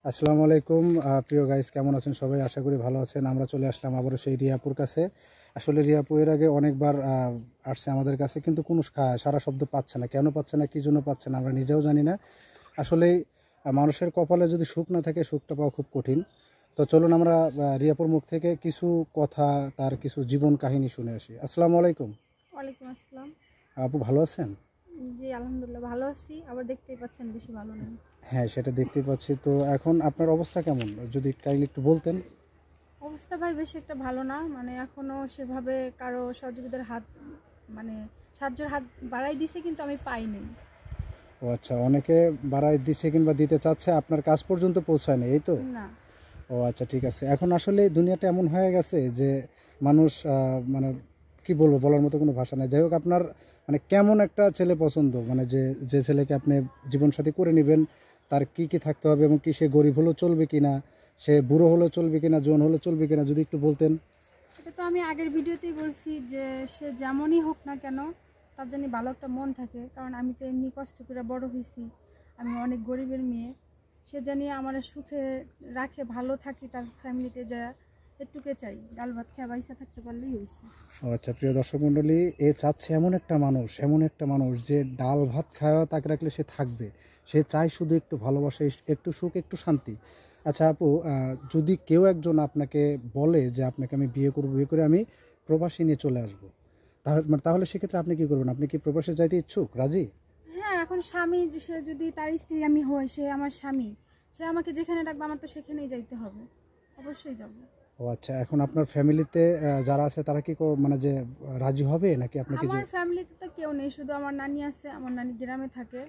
আসসালামু আলাইকুম প্রিয় গাইস, কেমন আছেন সবাই? আশা করি ভালো আছেন। আমরা চলে আসলাম আবারও সেই রিয়াপুর কাছে। আসলে রিয়াপু এর আগে অনেকবার আসছে আমাদের কাছে, কিন্তু কোনো সারা শব্দ পাচ্ছে না। কেন পাচ্ছে না, কী জন্য পাচ্ছে না, আমরা নিজেও জানি না। আসলেই মানুষের কপালে যদি সুখ না থাকে, সুখটা পাওয়া খুব কঠিন। তো চলুন আমরা রিয়াপুর মুখ থেকে কিছু কথা, তার কিছু জীবন কাহিনী শুনে আসি। আসসালামু আলাইকুম। ওয়ালাইকুম আসসালাম। আপু ভালো আছেন? জি আলহামদুলিল্লাহ ভালো আছি। আবার দেখতেই পাচ্ছেন বেশি ভালো নেই। হ্যাঁ, সেটা দেখতেই পাচ্ছি। তো এখন আপনার অবস্থা কেমন, যদি কাইন্ডলি একটু বলতেন। অবস্থা ভাই বেশি একটা ভালো না, মানে এখনো সেভাবে কারো সহযোগিতার হাত, মানে সাহায্যের হাত বাড়াই দিছে, কিন্তু আমি পাইনি। ও আচ্ছা, অনেকে বাড়াই দিচ্ছে কিংবা দিতে চাচ্ছে, আপনার কাজ পর্যন্ত পৌঁছায় না, এই তো? না। ও আচ্ছা, ঠিক আছে। এখন আসলে দুনিয়াটা এমন হয়ে গেছে যে মানুষ মানে কি বলবো, বলার মতো কোনো ভাষা নেই। যাই হোক, আপনার মানে কেমন একটা ছেলে পছন্দ, মানে যে যে ছেলেকে আপনি জীবনসাথী করে নেবেন, তার কি কি থাকতে হবে এবং কি সে গরিব হলেও চলবে কিনা, সে বুড়ো হলেও চলবে কিনা, জোয়ান হলেও চলবে কিনা, যদি একটু বলতেন। এটা তো আমি আগের ভিডিওতেই বলছি যে সে যেমনই হোক না কেন, তার জন্য ভালো একটা মন থাকে। কারণ আমি তো এমনি কষ্ট করে বড় হয়েছি, আমি অনেক গরিবের মেয়ে। সে জানি আমার সুখে রাখে, ভালো থাকি, তার ফ্যামিলিতে যা এটুকে চাই, ডাল ভাত খেয়ে বাইসা থাকতে পারলেই হয়েছে। ও আচ্ছা, প্রিয় দর্শক মণ্ডলী, এ চাচ্ছে এমন একটা মানুষ, এমন একটা মানুষ যে ডাল ভাত খাওয়া তাকে রাখলে সে থাকবে। সে চায় শুধু একটু ভালোবাসা, একটু সুখ, একটু শান্তি। আচ্ছা আপু, যদি কেউ একজন আপনাকে বলে যে আপনাকে আমি বিয়ে করব, বিয়ে করে আমি প্রবাসী নিয়ে চলে আসবো, তাহলে সেক্ষেত্রে আপনি কি করবেন? আপনি কি প্রবাসে যাইতে ইচ্ছুক, রাজি? হ্যাঁ, এখন স্বামী সে যদি তার স্ত্রী আমি হই, সে আমার স্বামী, সে আমাকে যেখানে ডাকবে আমার তো সেখানেই যাইতে হবে, অবশ্যই যাব। ও আচ্ছা, এখন আপনার ফ্যামিলিতে যারা আছে তারা কি মানে যে রাজি হবে, নাকি আপনাকে যে? আমার ফ্যামিলিতে তো কেউ নেই, শুধু আমার নানি আছে। আমার নানি গ্রামে থাকে,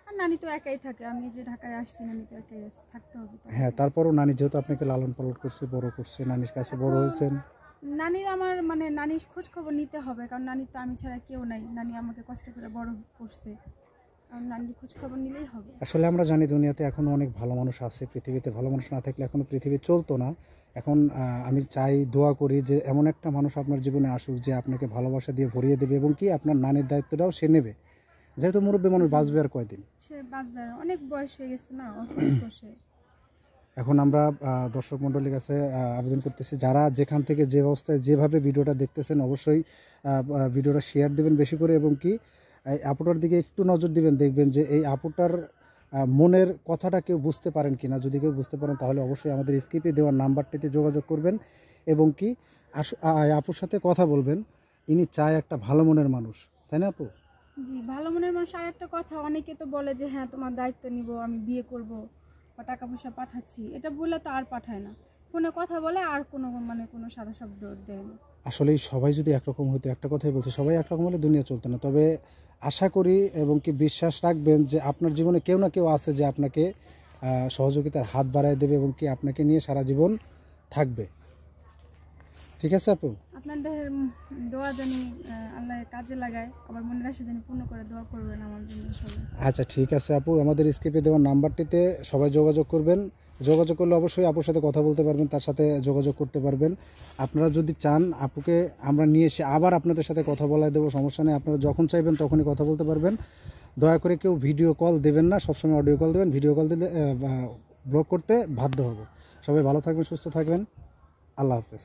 আর নানি তো একাই থাকে। আমি যে ঢাকায় আসছি, নানি তো একাই আছে, থাকতে হবে তো হ্যাঁ, আমাকে। তারপরও নানি যেহেতু আপনাকে লালন পালন করছে, বড় করছে, নানির কাছে বড় এখন হয়েছেন। নানির আমার মানে নানির খোঁজ খবর নিতে হবে, কারণ নানি তো আমি ছাড়া কেউ নাই। নানি আমাকে কষ্ট করে বড় করছে, কারণ নানির খোঁজ খবর নিলেই হবে। আসলে আমরা জানি দুনিয়াতে এখনও অনেক ভালো মানুষ আছে। পৃথিবীতে ভালো মানুষ না থাকলে এখনও পৃথিবী চলতো না। এখন আমি চাই, দোয়া করি যে এমন একটা মানুষ আপনার জীবনে আসুক যে আপনাকে ভালোবাসা দিয়ে ভরিয়ে দেবে এবং কি আপনার নানির দায়িত্বটাও সে নেবে। যেহেতু মুরব্বী মানুষ, বাঁচবে আর কয়দিন। সে বাঁচবে, অনেক বয়স হয়ে গেছে না, অসুস্থ সে। এখন আমরা দর্শক মণ্ডলীর কাছে আবেদন করতেছি, যারা যেখান থেকে যে অবস্থায় যেভাবে ভিডিওটা দেখতেছেন, অবশ্যই ভিডিওটা শেয়ার দেবেন বেশি করে, এবং কি এই আপুটার দিকে একটু নজর দিবেন। দেখবেন যে এই আপুটার মনের কথাটা কেউ বুঝতে পারেন কিনা। যদি কেউ বুঝতে পারেন তাহলে অবশ্যই আমাদের স্ক্রিপে দেওয়া নাম্বারটিতে যোগাযোগ করবেন, এবং কি আপুর সাথে কথা বলবেন। ইনি চায় একটা ভালো মনের মানুষ, তাই না আপু? জি, ভালো মনের মানুষ। আর একটা কথা, অনেকে তো বলে যে হ্যাঁ তোমার দায়িত্ব নিব, আমি বিয়ে করব বা টাকা পয়সা পাঠাচ্ছি, এটা বলে তো আর পাঠায় না। ফোনে কথা বলে আর কোনো মানে কোনো সাদা শব্দ দেয় না। আসলে সবাই যদি একরকম হতো, একটা কথাই বলছে, সবাই একরকম হলে দুনিয়া চলতো না। তবে আশা করি এবং কি বিশ্বাস রাখবেন যে আপনার জীবনে কেউ না কেউ আছে যে আপনাকে সহযোগিতার হাত বাড়ায় দেবে এবং কি আপনাকে নিয়ে সারা জীবন থাকবে। ঠিক আছে আপু? আপনাদের দোয়া জানি আল্লাহ কাজে লাগায়, আবার মনের আশা জানি পূর্ণ করে। দোয়া করবেন আমার জন্য সবাই। আচ্ছা, ঠিক আছে আপু, আমাদের স্ক্রিপে দেওয়া নাম্বারটিতে সবাই যোগাযোগ করবেন। যোগাযোগ করলে অবশ্যই আপুর সাথে কথা বলতে পারবেন, তার সাথে যোগাযোগ করতে পারবেন। আপনারা যদি চান আপুকে আমরা নিয়ে এসে আবার আপনাদের সাথে কথা বলায় দেবো, সমস্যা নেই। আপনারা যখন চাইবেন তখনই কথা বলতে পারবেন। দয়া করে কেউ ভিডিও কল দেবেন না, সবসময় অডিও কল দেবেন। ভিডিও কল দিলে ব্লক করতে বাধ্য হবো। সবাই ভালো থাকবেন, সুস্থ থাকবেন। আল্লাহ হাফেজ।